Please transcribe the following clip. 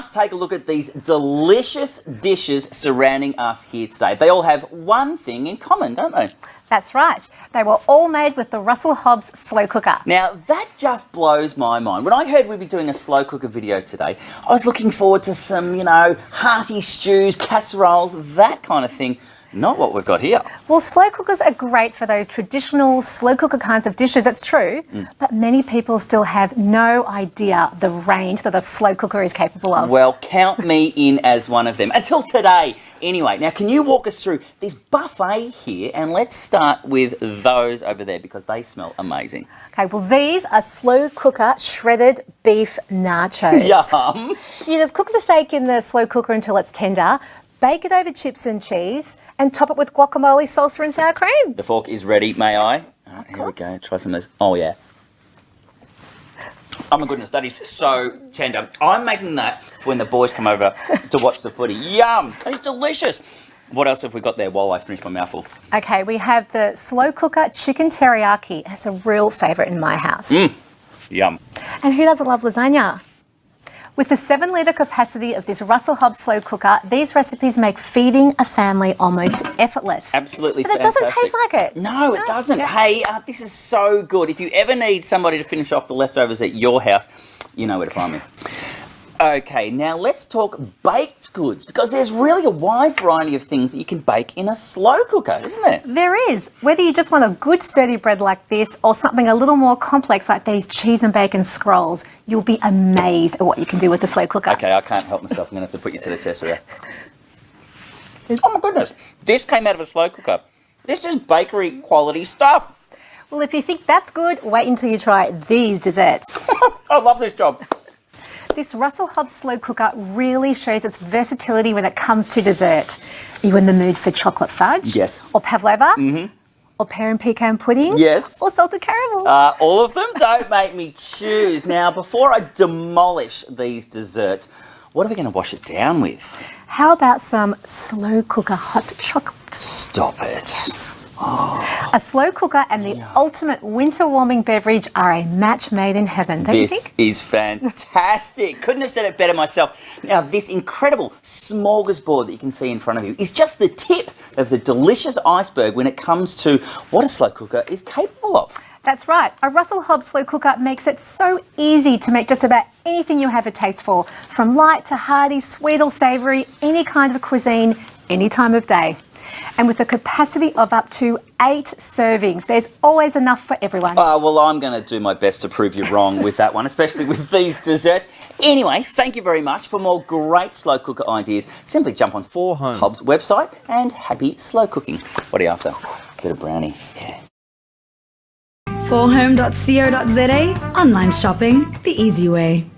must take a look at these delicious dishes surrounding us here today. They all have one thing in common, don't they? That's right. They were all made with the Russell Hobbs slow cooker. Now, that just blows my mind. When I heard we'd be doing a slow cooker video today, I was looking forward to some, hearty stews, casseroles, that kind of thing. Not what we've got here. Well, slow cookers are great for those traditional slow cooker kinds of dishes, that's true, but many people still have no idea the range that a slow cooker is capable of. Well, count me in as one of them. Until today. Anyway, now can you walk us through this buffet here, and let's start with those over there because they smell amazing. Okay, well, these are slow cooker shredded beef nachos. Yum! You just cook the steak in the slow cooker until it's tender, bake it over chips and cheese, and top it with guacamole, salsa and sour cream. The fork is ready, may I? Here we go, try some of this. Oh, yeah. Oh, my goodness, that is so tender. I'm making that for when the boys come over to watch the footy. Yum! That is delicious. What else have we got there while I finish my mouthful? Okay, we have the slow cooker chicken teriyaki. That's a real favourite in my house. Yum. And who doesn't love lasagna? With the 7-litre capacity of this Russell Hobbs slow cooker, these recipes make feeding a family almost effortless. Absolutely but fantastic. But it doesn't taste like it. No, it doesn't. Yeah. Hey, this is so good. If you ever need somebody to finish off the leftovers at your house, you know where to find me. Okay, now let's talk baked goods, because there's really a wide variety of things that you can bake in a slow cooker, isn't there? There is. Whether you just want a good sturdy bread like this or something a little more complex like these cheese and bacon scrolls, you'll be amazed at what you can do with the slow cooker. Okay, I can't help myself. I'm going to have to put you to the test here. Oh my goodness, this came out of a slow cooker. This is bakery quality stuff. Well, if you think that's good, wait until you try these desserts. I love this job. This Russell Hobbs slow cooker really shows its versatility when it comes to dessert. Are you in the mood for chocolate fudge? Yes. Or pavlova? Or pear and pecan pudding? Yes. Or salted caramel? All of them? Don't make me choose. Now, before I demolish these desserts, what are we going to wash it down with? How about some slow cooker hot chocolate? Stop it. A slow cooker and the ultimate winter warming beverage are a match made in heaven, don't you think? This is fantastic. Couldn't have said it better myself. Now, this incredible smorgasbord that you can see in front of you is just the tip of the delicious iceberg when it comes to what a slow cooker is capable of. That's right. A Russell Hobbs slow cooker makes it so easy to make just about anything you have a taste for, from light to hearty, sweet or savoury, any kind of cuisine, any time of day. And with a capacity of up to 8 servings, there's always enough for everyone. Well, I'm going to do my best to prove you wrong with that one, especially with these desserts. Anyway, thank you very much. For more great slow cooker ideas, simply jump on Hobbs' website, and happy slow cooking. What are you after? Bit of brownie. Yeah. forhome.co.za, online shopping the easy way.